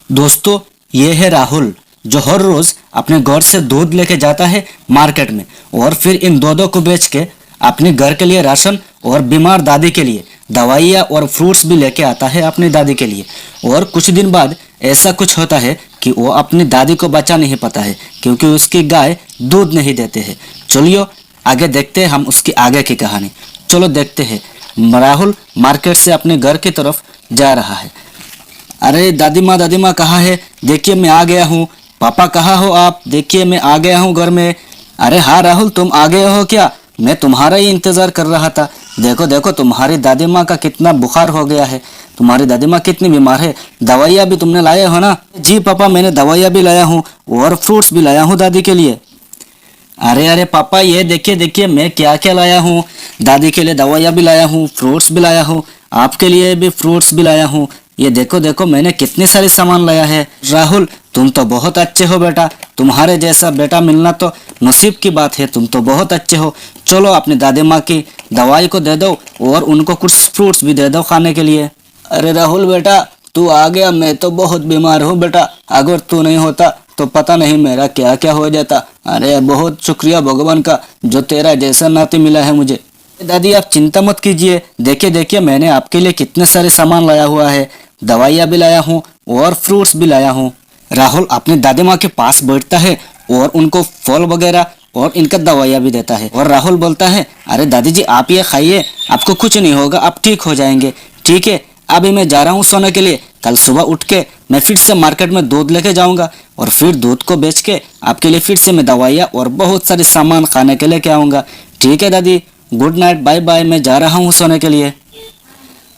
दोस्तों, ये है राहुल जो हर रोज अपने घर से दूध लेके जाता है मार्केट में और फिर इन दूधों को बेच के अपने घर के लिए राशन और बीमार दादी के लिए दवाइयाँ और फ्रूट्स भी लेके आता है अपनी दादी के लिए। और कुछ दिन बाद ऐसा कुछ होता है कि वो अपनी दादी को बचा नहीं पाता है क्योंकि उसकी गाय दूध नहीं देते हैं। चलिए आगे देखते हैं हम उसकी आगे की कहानी। चलो देखते हैं। राहुल मार्केट से अपने घर की तरफ जा रहा है। अरे दादी माँ कहाँ है? देखिए मैं आ गया हूँ। पापा कहाँ हो आप? देखिए मैं आ गया हूँ घर में। अरे हाँ राहुल, तुम आ गए हो क्या? मैं तुम्हारा ही इंतजार कर रहा था। देखो देखो तुम्हारी दादी माँ का कितना बुखार हो गया है। तुम्हारी दादी माँ कितनी बीमार है। दवाइयाँ भी तुमने लाए हो ना? जी पापा, मैंने दवाइयाँ भी लाया हूँ और फ्रूट्स भी लाया हूँ दादी के लिए। अरे अरे पापा, ये देखिए देखिए मैं क्या क्या लाया हूँ। दादी के लिए दवाइयाँ भी लाया हूँ, फ्रूट्स भी लाया हूँ, आपके लिए भी फ्रूट्स भी लाया हूँ। ये देखो देखो मैंने कितने सारे सामान लाया है। राहुल, तुम तो बहुत अच्छे हो बेटा। तुम्हारे जैसा बेटा मिलना तो नसीब की बात है। तुम तो बहुत अच्छे हो। चलो अपनी दादी माँ की दवाई को दे दो और उनको कुछ फ्रूट्स भी दे दो खाने के लिए। अरे राहुल बेटा, तू आ गया। मैं तो बहुत बीमार हूँ बेटा। अगर तू नहीं होता तो पता नहीं मेरा क्या क्या हो जाता। अरे बहुत शुक्रिया भगवान का जो तेरा जैसा नाती मिला है मुझे। दादी आप चिंता मत कीजिए। देखिए देखिए मैंने आपके लिए कितने सारे सामान लाया हुआ है। दवाइयाँ भी लाया हूँ और फ्रूट्स भी लाया हूँ। राहुल अपनी दादी माँ के पास बैठता है और उनको फल वगैरह और इनका दवाइयाँ भी देता है। और राहुल बोलता है, अरे दादी जी आप ये खाइए, आपको कुछ नहीं होगा, आप ठीक हो जाएंगे। ठीक है, अभी मैं जा रहा हूँ सोने के लिए। कल सुबह उठ के मैं फिर से मार्केट में दूध लेके जाऊंगा और फिर दूध को बेच के आपके लिए फिर से मैं दवाइयाँ और बहुत सारे सामान खाने के लेके आऊंगा। ठीक है दादी, गुड नाइट, बाय बाय, मैं जा रहा हूँ सोने के लिए।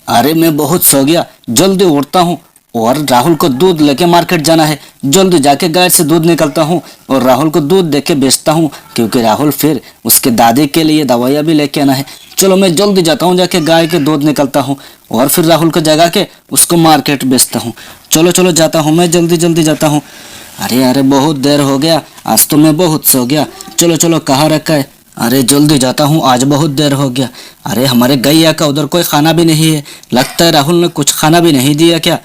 अरे मैं बहुत सो गया, जल्दी उठता हूँ और राहुल को दूध लेके मार्केट जाना है। जल्दी जाके गाय से दूध निकलता हूँ और राहुल को दूध देके बेचता हूँ क्योंकि राहुल फिर उसके दादी के लिए दवाइयाँ भी लेके आना है। चलो मैं जल्दी जाता हूँ, जाके गाय के दूध निकलता हूँ और फिर राहुल को जगा के उसको मार्केट बेचता हूँ। चलो चलो जाता हूँ, मैं जल्दी जल्दी जाता हूँ। अरे अरे बहुत देर हो गया, आज तो मैं बहुत सो गया। चलो चलो कहाँ रखा है? अरे जल्दी जाता हूँ, आज बहुत देर हो गया। अरे हमारे गैया का उधर कोई खाना भी नहीं है। लगता है राहुल ने कुछ खाना भी नहीं दिया क्या?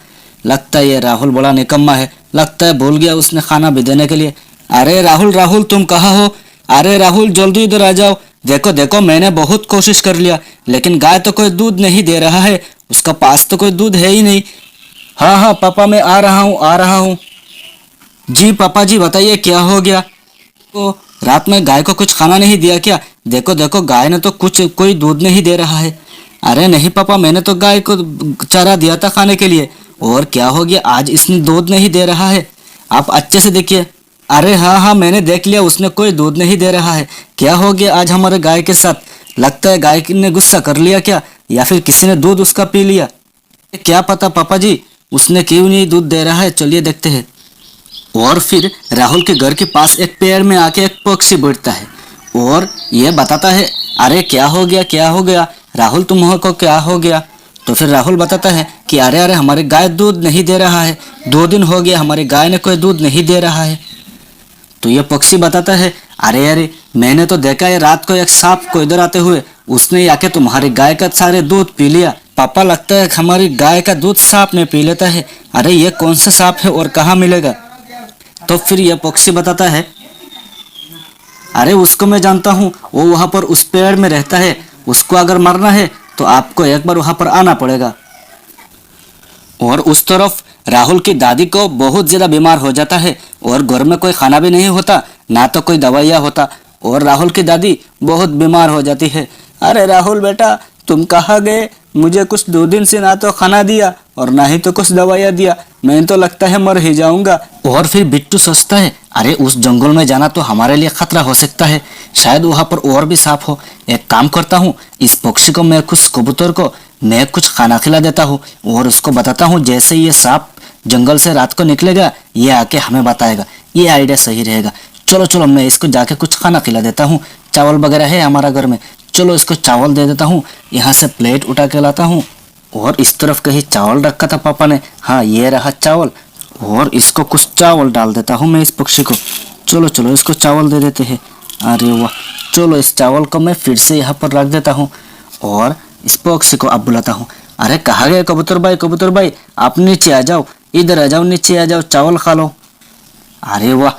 लगता है ये राहुल बड़ा निकम्मा है। लगता है भूल गया उसने खाना भी देने के लिए। अरे राहुल राहुल तुम कहाँ हो? अरे राहुल जल्दी इधर आ जाओ। देखो देखो मैंने बहुत कोशिश कर लिया लेकिन गाय तो कोई दूध नहीं दे रहा है। उसका पास तो कोई दूध है ही नहीं। हाँ हाँ पापा मैं आ रहा हूँ आ रहा हूँ। जी पापा जी बताइए क्या हो गया? तो रात में गाय को कुछ खाना नहीं दिया क्या? देखो देखो गाय ने तो कुछ कोई दूध नहीं दे रहा है। अरे नहीं पापा, मैंने तो गाय को चारा दिया था खाने के लिए। और क्या हो गया, आज इसने दूध नहीं दे रहा है। आप अच्छे से देखिए। अरे हाँ हाँ मैंने देख लिया, उसने कोई दूध नहीं दे रहा है। क्या हो गया आज हमारे गाय के साथ? लगता है गाय ने गुस्सा कर लिया क्या, या फिर किसी ने दूध उसका पी लिया। क्या पता पापा जी, उसने क्यों नहीं दूध दे रहा है। चलिए देखते हैं। और फिर राहुल के घर के पास एक पेड़ में आके एक पक्षी बैठता है और ये बताता है, अरे क्या हो गया क्या हो गया राहुल, तुमको क्या हो गया? तो फिर राहुल बताता है कि अरे अरे हमारी गाय दूध नहीं दे रहा है। 2 दिन हो गया हमारी गाय ने कोई दूध नहीं दे रहा है। तो ये पक्षी बताता है, अरे अरे मैंने तो देखा है रात को एक सांप को इधर आते हुए, उसने आके तुम्हारी गाय का सारे दूध पी लिया। पापा लगता है हमारी गाय का दूध सांप ने पी लेता है। अरे ये कौन सा सांप है और कहाँ मिलेगा? तो फिर यह पक्षी बताता है, अरे उसको मैं जानता हूँ, वो वहां पर उस पेड़ में रहता है। उसको अगर मारना है तो आपको एक बार वहां पर आना पड़ेगा। और उस तरफ राहुल की दादी को बहुत ज्यादा बीमार हो जाता है और घर में कोई खाना भी नहीं होता, ना तो कोई दवाइयाँ होता, और राहुल की दादी बहुत बीमार हो जाती है। अरे राहुल बेटा तुम कहाँ गए? मुझे कुछ 2 दिन से ना तो खाना दिया और ना ही तो कुछ दवाइयाँ दिया। मैं तो लगता है मर ही जाऊंगा। और फिर बिट्टू सोचता है, अरे उस जंगल में जाना तो हमारे लिए खतरा हो सकता है, शायद वहां पर और भी सांप हो। एक काम करता हूँ, इस पक्षी को मैं कुछ कबूतर को मैं कुछ खाना खिला देता हूँ और उसको बताता हूँ जैसे ये सांप जंगल से रात को निकलेगा ये आके हमें बताएगा। ये आइडिया सही रहेगा। चलो चलो मैं इसको जाके कुछ खाना खिला देता हूँ। चावल वगैरह है हमारा घर में, चलो इसको चावल दे देता हूँ। यहाँ से प्लेट उठा के लाता हूँ और इस तरफ कहीं चावल रखा था पापा ने। हाँ ये रहा चावल, और इसको कुछ चावल डाल देता हूँ मैं इस पक्षी को। चलो चलो इसको चावल दे देते हैं। अरे वाह, चलो इस चावल को मैं फिर से यहाँ पर रख देता हूँ और इस पक्षी को अब बुलाता हूँ। अरे कहाँ गए कबूतर भाई आप नीचे आ जाओ। इधर आ जाओ, नीचे आ जाओ, चावल खा लो। अरे वाह,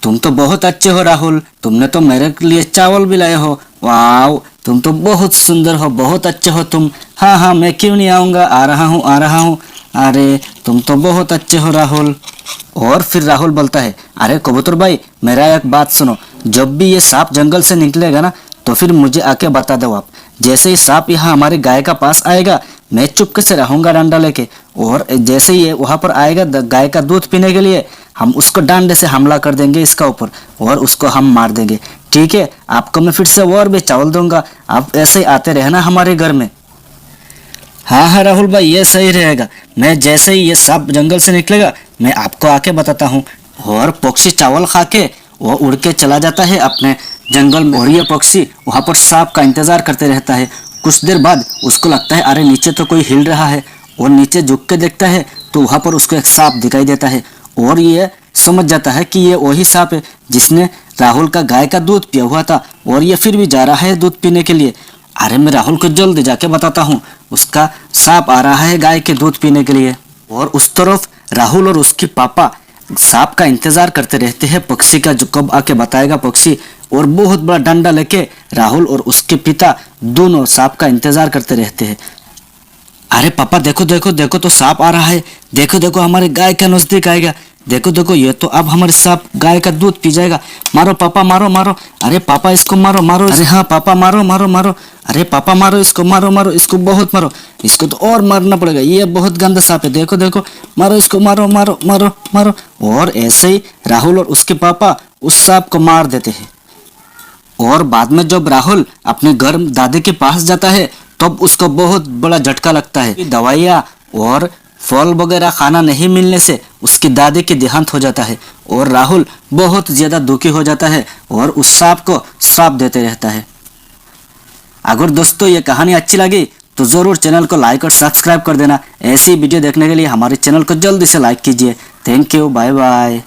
तुम तो बहुत अच्छे हो राहुल, तुमने तो मेरे लिए चावल भी लाए हो। वाह, तुम तो बहुत सुंदर हो, बहुत अच्छे हो तुम। हाँ हाँ, मैं क्यों नहीं आऊँगा, आ रहा हूँ आ रहा हूँ। अरे तुम तो बहुत अच्छे हो राहुल। और फिर राहुल बोलता है, अरे कबूतर भाई, मेरा एक बात सुनो, जब भी ये सांप जंगल से निकलेगा ना, तो फिर मुझे आके बता दो आप। जैसे ही सांप यहाँ हमारे गाय का पास आएगा, मैं चुपके से रहूंगा डंडा लेके, और जैसे ही ये वहां पर आएगा गाय का दूध पीने के लिए, हम उसको डंडे से हमला कर देंगे इसका ऊपर, और उसको हम मार देंगे। ठीक है, आपको मैं फिर से और भी चावल दूंगा, आप ऐसे ही आते रहना हमारे घर में। हाँ हाँ राहुल भाई, ये सही रहेगा। मैं जैसे ही ये सांप जंगल से निकलेगा, मैं आपको आके बताता हूँ। और पक्षी चावल खा के वो उड़ के चला जाता है अपने जंगल में, और ये पक्षी वहां पर सांप का इंतजार करते रहता है। कुछ देर बाद उसको लगता है अरे नीचे तो कोई हिल रहा है, और नीचे झुक के देखता है तो वहां पर उसको एक सांप दिखाई देता है, और ये समझ जाता है कि ये वही सांप है जिसने राहुल का गाय का दूध पिया हुआ था, और ये फिर भी जा रहा है दूध पीने के लिए। अरे मैं राहुल को जल्दी जाके बताता हूँ, उसका सांप आ रहा है गाय के दूध पीने के लिए। और उस तरफ राहुल और उसके पापा सांप का इंतजार करते रहते हैं, पक्षी का जो कब आके बताएगा पक्षी। और बहुत बड़ा डंडा लेके राहुल और उसके पिता दोनों सांप का इंतजार करते रहते हैं। अरे पापा, देखो देखो देखो, तो सांप आ रहा है, देखो देखो हमारे गाय का नजदीक आएगा, देखो देखो, ये तो अब हमारे सांप गाय का दूध पी जाएगा। मारो पापा, मारो मारो। अरे पापा, इसको मारो मारो। अरे हाँ पापा, मारो मारो मारो। अरे पापा मारो इसको, मारो मारो इसको, बहुत मारो इसको, तो और मारना पड़ेगा, ये बहुत गंदा सांप है, देखो देखो, मारो इसको, मारो मारो मारो मारो। और ऐसे ही राहुल और उसके पापा उस सांप को मार देते हैं। और बाद में जब राहुल अपने घर दादी के पास जाता है, तब उसको बहुत बड़ा झटका लगता है। दवाइयाँ और फल वगैरह खाना नहीं मिलने से उसकी दादी की देहांत हो जाता है, और राहुल बहुत ज्यादा दुखी हो जाता है और उस सांप को श्राप देते रहता है। अगर दोस्तों ये कहानी अच्छी लगी तो जरूर चैनल को लाइक और सब्सक्राइब कर देना। ऐसी वीडियो देखने के लिए हमारे चैनल को जल्दी से लाइक कीजिए। Thank you, bye bye.